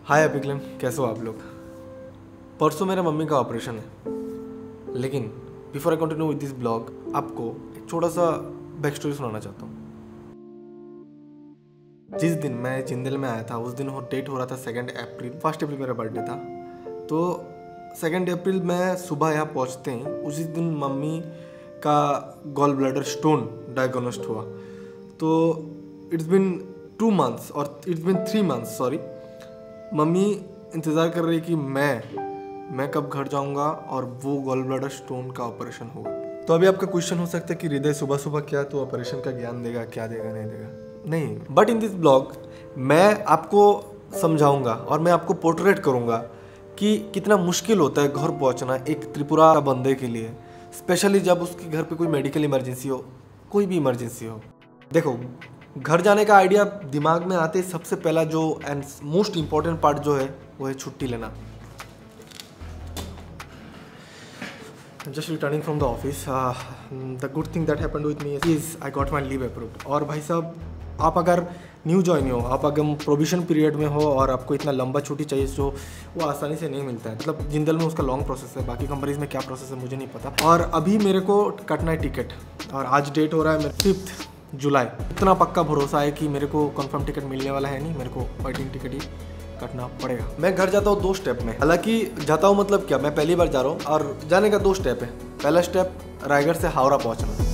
हाय एपिक्लेम, कैसे हो आप लोग। परसों मेरा मम्मी का ऑपरेशन है, लेकिन before I continue with this blog आपको एक छोटा सा बैक स्टोरी सुनाना चाहता हूँ। जिस दिन मैं जिंदल में आया था उस दिन डेट हो रहा था 2 अप्रैल। 1 अप्रैल मेरा बर्थडे था, तो 2 अप्रैल मैं सुबह यहाँ पहुँचते ही उसी दिन मम्मी का गॉल ब्लैडर स्टोन डायग्नोस्ड हुआ। तो इट्स बिन 2 months और it's been 3 months sorry. Mummy इंतज़ार कर रही कि मैं कब घर जाऊंगा और वो गॉल ब्लैडर स्टोन का ऑपरेशन होगा। तो अभी आपका क्वेश्चन हो सकता है कि हृदय सुबह सुबह क्या तो ऑपरेशन का ज्ञान देगा, क्या देगा नहीं देगा। नहीं, बट इन दिस ब्लॉग मैं आपको समझाऊंगा और मैं आपको पोर्ट्रेट करूंगा कि कितना मुश्किल होता है घर पहुंचना एक त्रिपुरा बंदे के लिए, स्पेशली जब उसके घर पे कोई मेडिकल इमरजेंसी हो, कोई भी इमरजेंसी हो। देखो, घर जाने का आइडिया दिमाग में आते ही सबसे पहला जो एंड मोस्ट इम्पॉर्टेंट पार्ट जो है वो है छुट्टी लेना। Just returning from the office, the good thing that happened with me is I got my leave approved. और भाई साहब, आप अगर न्यू ज्वाइन हो, आप अगर प्रोविजन पीरियड में हो और आपको इतना लंबा छुट्टी चाहिए जो वो आसानी से नहीं मिलता है। मतलब जिंदल में उसका लॉन्ग प्रोसेस है, बाकी कंपनीज में क्या प्रोसेस है मुझे नहीं पता। और अभी मेरे को कटना है टिकट, और आज डेट हो रहा है 5 जुलाई। इतना पक्का भरोसा है कि मेरे को कंफर्म टिकट मिलने वाला है नहीं, मेरे को वेटिंग टिकट ही कटना पड़ेगा। मैं घर जाता हूँ 2 स्टेप में, हालांकि जाता हूँ मतलब क्या, मैं पहली बार जा रहा हूँ और जाने का 2 स्टेप है। पहला स्टेप रायगढ़ से हावड़ा पहुँचना।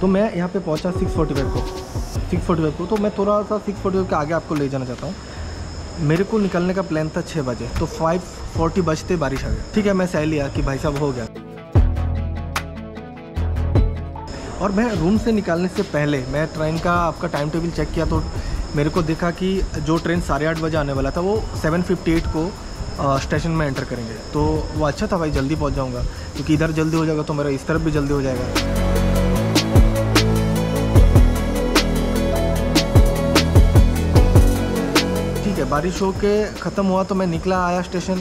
तो मैं यहाँ पे पहुँचा 6:45 को, तो मैं थोड़ा सा 6:45 के आगे आपको ले जाना चाहता हूँ। मेरे को निकलने का प्लान था 6 बजे, तो 5:40 बजते बारिश आ गई। ठीक है, मैं सह लिया कि भाई साहब हो गया। और मैं रूम से निकलने से पहले मैं ट्रेन का आपका टाइम टेबल चेक किया, तो मेरे को देखा कि जो ट्रेन 8:30 बजे आने वाला था वो 7:58 को स्टेशन में एंटर करेंगे। तो वो अच्छा था भाई, जल्दी पहुँच जाऊँगा, क्योंकि इधर जल्दी हो जाएगा तो मेरा इस तरफ भी जल्दी हो जाएगा। बारिश हो के ख़त्म हुआ तो मैं निकला, आया स्टेशन,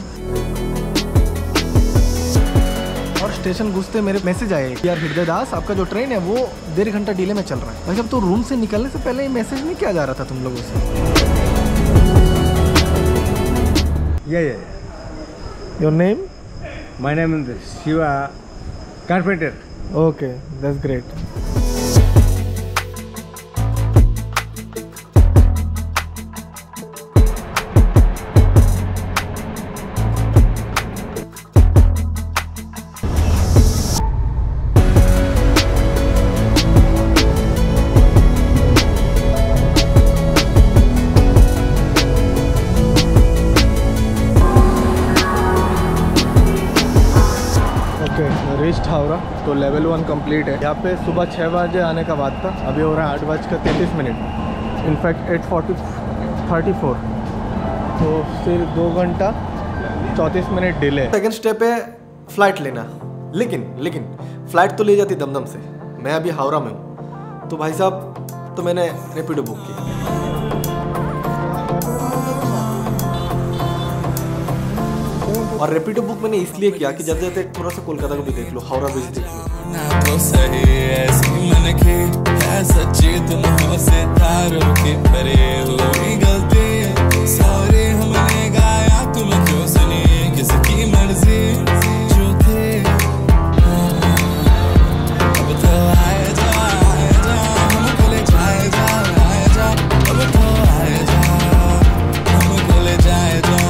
और स्टेशन घुसते मेरे मैसेज आए यार हृदय दास, आपका जो ट्रेन है वो 1.5 घंटा डिले में चल रहा है। भाई साहब, तो रूम से निकलने से पहले मैसेज नहीं किया जा रहा था तुम लोगों से? Your name? My name is Shiva carpenter. Okay, that's great. Reached Howrah, तो लेवल 1 कंप्लीट है। यहाँ पे सुबह 6 बजे आने का बात था, अभी हो रहा है 8:33, इनफैक्ट 8:34, तो सिर्फ 2 घंटा 34 मिनट डिले। सेकेंड स्टेप है फ्लाइट लेना, लेकिन फ्लाइट तो ले जाती दमदम से, मैं अभी हावड़ा में हूँ। तो भाई साहब, तो मैंने रैपिडो बुक की। और रैपिडो बुक मैंने इसलिए किया कि जब जाते थोड़ा सा कोलकाता को भी देख लो, हावड़ा ब्रिज देख लो। तो सही ऐसी मन की है सच्ची तुम से तारों की भरे हुई गलती, सॉरी हमने गाया तुम क्यों सुनी, किसकी मर्जी जो थे। अब तो आए जा हमको ले जाए जा, अब तो आए जा हमको ले जाए जा।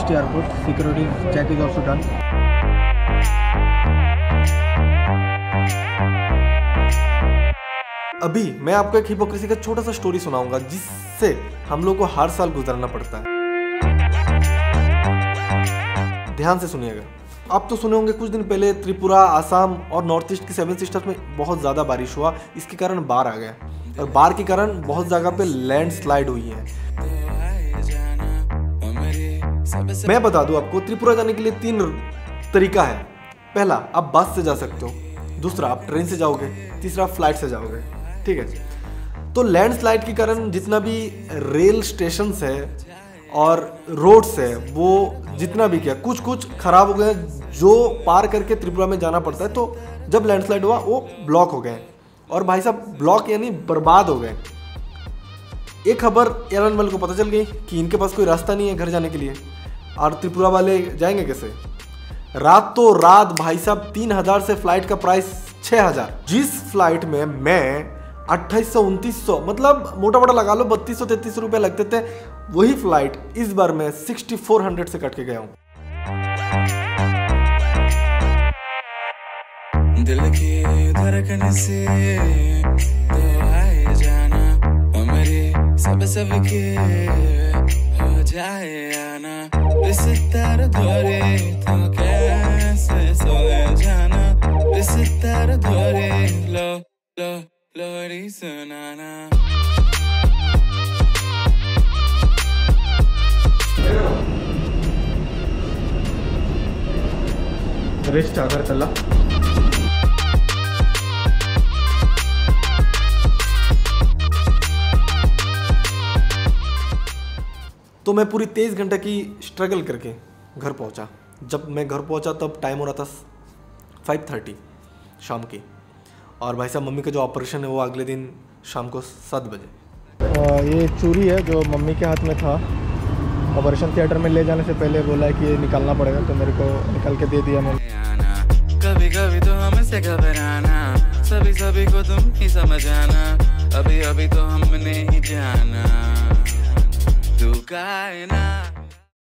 nearest airport. Security check is also done. अभी मैं आपको एक हिपोक्रेसी का छोटा सा स्टोरी सुनाऊंगा जिससे हम लोग को हर साल गुजरना पड़ता है। ध्यान से सुनिएगा। आप तो सुने होंगे कुछ दिन पहले त्रिपुरा, आसाम और नॉर्थ ईस्ट की 7 सिस्टर्स में बहुत ज़्यादा बारिश हुआ। इसके कारण बाढ़ आ गया और बाढ़ के कारण बहुत जगह पे लैंडस्लाइड हुई है। मैं बता दूं आपको, त्रिपुरा जाने के लिए 3 तरीका है। पहला, आप बस से जा सकते हो, दूसरा आप ट्रेन से जाओगे, तीसरा आप फ्लाइट से जाओगे। ठीक है। तो लैंडस्लाइड के कारण जितना भी रेल स्टेशन है और रोड्स है वो जितना भी किया कुछ खराब हो गए, जो पार करके त्रिपुरा में जाना पड़ता है। तो जब लैंडस्लाइड हुआ वो ब्लॉक हो गए और भाई साहब ब्लॉक यानी बर्बाद हो गए। एक खबर एयरलाइन वाले को पता चल गई कि इनके पास कोई रास्ता नहीं है घर जाने के लिए और त्रिपुरा वाले जाएंगे कैसे। रातों रात भाई साहब 3000 से फ्लाइट का प्राइस 6000। जिस फ्लाइट में मैं 2800-2900 मतलब मोटा मोटा लगा लो 3200-3300 रुपये लगते थे, वही फ्लाइट इस बार मैं 6400 से कट के गया हूँ। दिल की धड़कन से तो आए जाना और मेरी सब के हो जाए आना, बिस्तर धोरे तो कैसे सोए जाना, बिस्तर धोरे लो लोरी सुनाना। रेस्ट अगरतला। तो मैं पूरी 23 घंटे की स्ट्रगल करके घर पहुंचा। जब मैं घर पहुंचा तब टाइम हो रहा था 5:30 शाम की और भाई साहब मम्मी का जो ऑपरेशन है वो अगले दिन शाम को 7 बजे। ये चूड़ी है जो मम्मी के हाथ में था, ऑपरेशन थिएटर में ले जाने से पहले बोला है कि ये निकालना पड़ेगा, तो मेरे को निकाल के दे दिया मम्मी। कभी कभी तो हमसे घबराना, सभी को तुम ही समझाना, अभी तो हमने ही जाना, तू कायना।